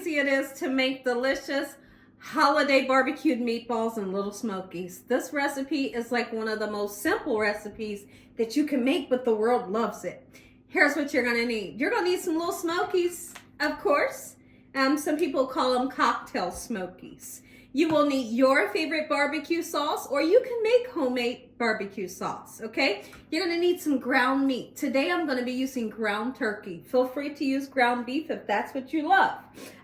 easy it is to make delicious holiday barbecued meatballs and little smokies. This recipe is like one of the most simple recipes that you can make, but the world loves it. Here's what you're gonna need. You're gonna need some little smokies, of course. Some people call them cocktail smokies. You will need your favorite barbecue sauce, or you can make homemade barbecue sauce, okay? You're gonna need some ground meat. Today I'm gonna be using ground turkey. Feel free to use ground beef if that's what you love,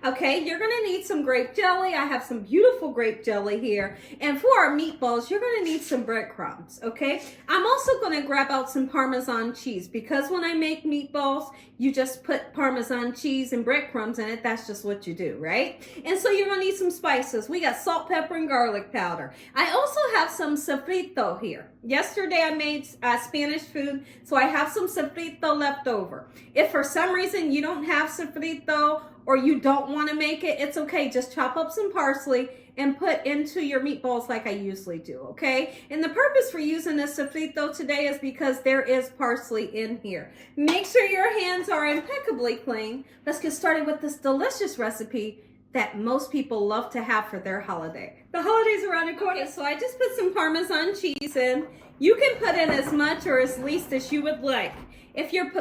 okay? You're gonna need some grape jelly. I have some beautiful grape jelly here. And for our meatballs, you're gonna need some breadcrumbs, okay? I'm also gonna grab out some Parmesan cheese, because when I make meatballs, you just put Parmesan cheese and breadcrumbs in it. That's just what you do, right? And so you're gonna need some spices. We got salt, pepper, and garlic powder. I also have some sofrito here. Yesterday I made Spanish food, so I have some sofrito left over. If for some reason you don't have sofrito or you don't want to make it, it's okay. Just chop up some parsley and put into your meatballs like I usually do, okay? And the purpose for using this sofrito today is because there is parsley in here. Make sure your hands are impeccably clean. Let's get started with this delicious recipe that most people love to have for their holiday. The holidays around the corner. Okay, so I just put some Parmesan cheese in. You can put in as much or as least as you would like.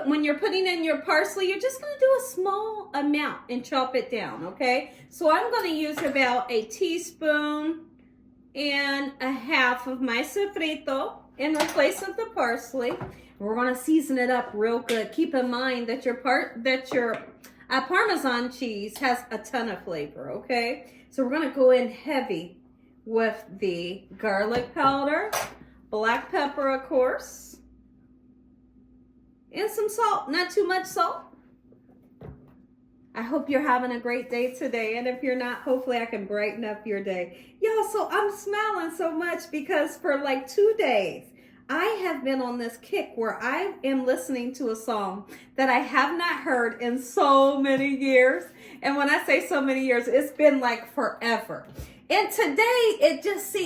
When you're putting in your parsley, you're just gonna do a small amount and chop it down, okay? So I'm gonna use about a teaspoon and a half of my sofrito in place of the parsley. We're gonna season it up real good. Keep in mind that your Parmesan cheese has a ton of flavor, okay? So we're gonna go in heavy with the garlic powder, black pepper, of course, and some salt, not too much salt. I hope you're having a great day today, and if you're not, hopefully I can brighten up your day. Y'all, so I'm smiling so much because for like 2 days, I have been on this kick where I am listening to a song that I have not heard in so many years. And when I say so many years, it's been like forever. And today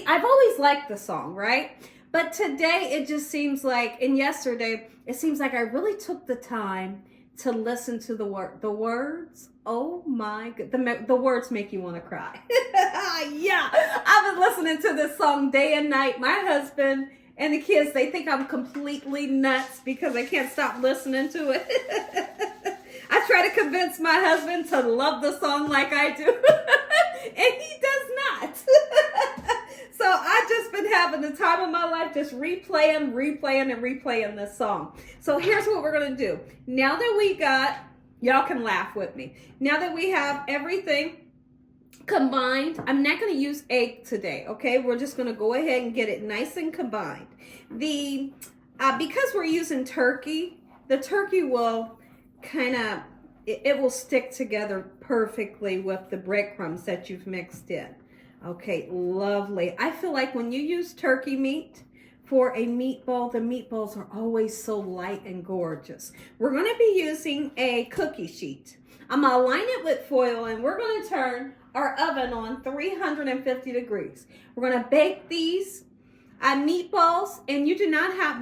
I've always liked the song, right? But today it just seems like, and yesterday, it seems like I really took the time to listen to the words. Oh my God, the words make you want to cry. Yeah, I've been listening to this song day and night. My husband and the kids, they think I'm completely nuts because I can't stop listening to it. I try to convince my husband to love the song like I do, and he does not. So I've just been having the time of my life just replaying this song. So here's what we're going to do. Now that we got, y'all can laugh with me. Now that we have everything combined, I'm not going to use egg today, okay? We're just going to go ahead and get it nice and combined. Because we're using turkey, the turkey will it will stick together perfectly with the breadcrumbs that you've mixed in. Okay, lovely. I feel like when you use turkey meat for a meatball, the meatballs are always so light and gorgeous. We're going to be using a cookie sheet. I'm going to line it with foil, and we're going to turn our oven on 350 degrees. We're going to bake these meatballs, and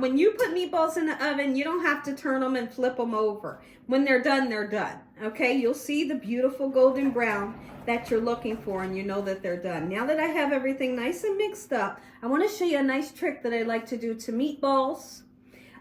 when you put meatballs in the oven, you don't have to turn them and flip them over. When they're done, they're done. Okay, you'll see the beautiful golden brown that you're looking for, and you know that they're done. Now that I have everything nice and mixed up, I want to show you a nice trick that I like to do to meatballs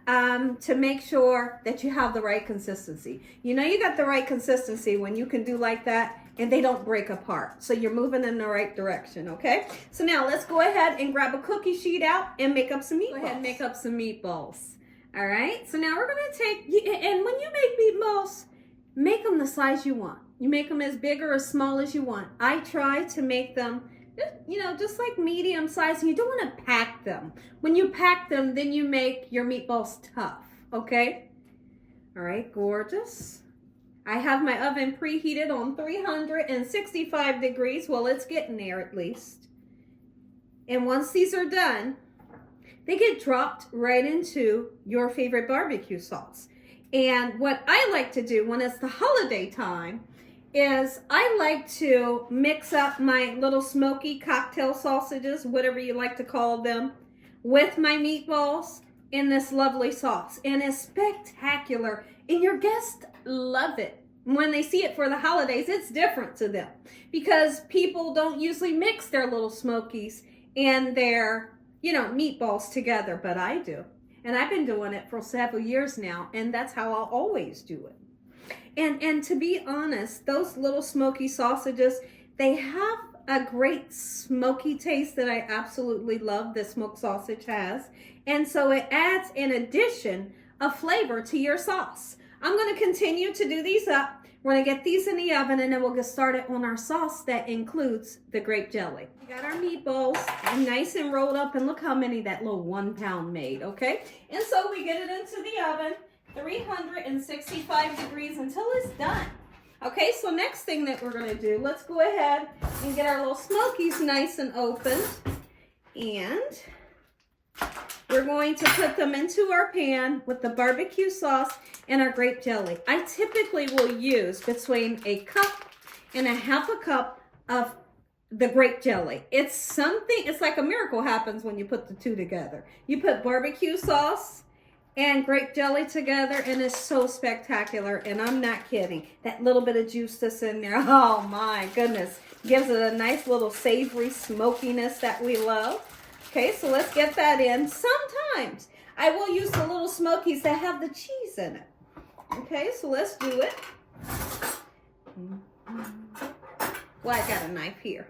to make sure that you have the right consistency. You know you got the right consistency when you can do like that and they don't break apart. So you're moving in the right direction, okay? So now let's go ahead and grab a cookie sheet out and make up some meatballs. Go ahead and make up some meatballs. All right, so now we're gonna take, and when you make meatballs, make them the size you want. You make them as big or as small as you want. I try to make them, just like medium size. You don't want to pack them. When you pack them, then you make your meatballs tough, okay? All right, gorgeous. I have my oven preheated on 365 degrees. Well, it's getting there at least. And once these are done, they get dropped right into your favorite barbecue sauce. And what I like to do when it's the holiday time is I like to mix up my little smoky cocktail sausages, whatever you like to call them, with my meatballs in this lovely sauce. And it's spectacular. And your guests love it. when they see it for the holidays, it's different to them because people don't usually mix their little Smokies and their, meatballs together, but I do. And I've been doing it for several years now, and that's how I'll always do it. And to be honest, those little smoky sausages, they have a great smoky taste that I absolutely love, the smoked sausage has. And so it adds, in addition, a flavor to your sauce. I'm going to continue to do these up. We're going to get these in the oven, and then we'll get started on our sauce that includes the grape jelly. We got our meatballs nice and rolled up, and look how many that little 1 pound made, okay? And so we get it into the oven, 365 degrees until it's done. Okay, so next thing that we're going to do, let's go ahead and get our little Smokies nice and opened. And we're going to put them into our pan with the barbecue sauce and our grape jelly. I typically will use between a cup and a half a cup of the grape jelly. It's like a miracle happens when you put the two together. You put barbecue sauce and grape jelly together, and it's so spectacular, and I'm not kidding. That little bit of juice that's in there, oh my goodness, gives it a nice little savory smokiness that we love. Okay, so let's get that in. Sometimes I will use the little Smokies that have the cheese in it. Okay, so let's do it. Well, I got a knife here.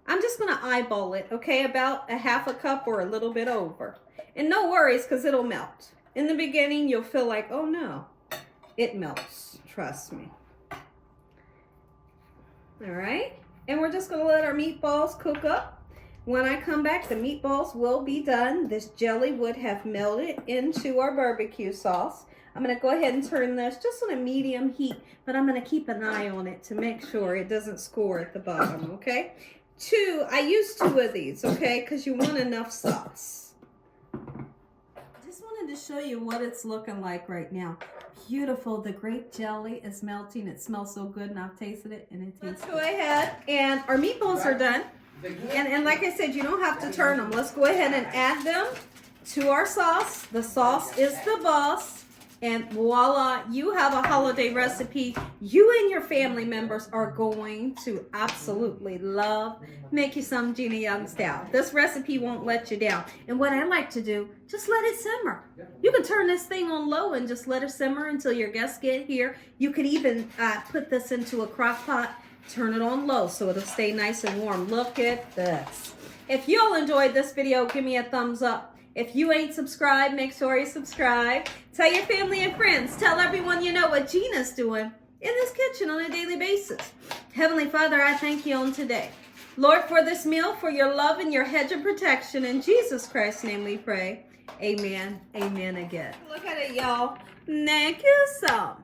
I'm just going to eyeball it, okay, about a half a cup or a little bit over. And no worries, because it'll melt. In the beginning, you'll feel like, oh no, it melts. Trust me. All right, and we're just going to let our meatballs cook up. When I come back, the meatballs will be done. This jelly would have melted into our barbecue sauce. I'm going to go ahead and turn this just on a medium heat, but I'm going to keep an eye on it to make sure it doesn't score at the bottom, okay? I use 2 of these, okay, because you want enough sauce. I just wanted to show you what it's looking like right now. Beautiful. The grape jelly is melting. It smells so good, and I've tasted it, and it tastes good. Let's go ahead, and our meatballs are done. And like I said, you don't have to turn them. Let's go ahead and add them to our sauce. The sauce is the boss. And voila, you have a holiday recipe you and your family members are going to absolutely love. Make you some Gina Young style. This recipe won't let you down. And what I like to do, just let it simmer. You can turn this thing on low and just let it simmer until your guests get here. You could even put this into a crock pot. Turn it on low so it'll stay nice and warm. Look at this. If you all enjoyed this video, give me a thumbs up. If you ain't subscribed, make sure you subscribe. Tell your family and friends. Tell everyone you know what Gina's doing in this kitchen on a daily basis. Heavenly Father, I thank you on today. Lord, for this meal, for your love and your hedge of protection. In Jesus Christ's name we pray. Amen. Amen again. Look at it, y'all. Thank you some.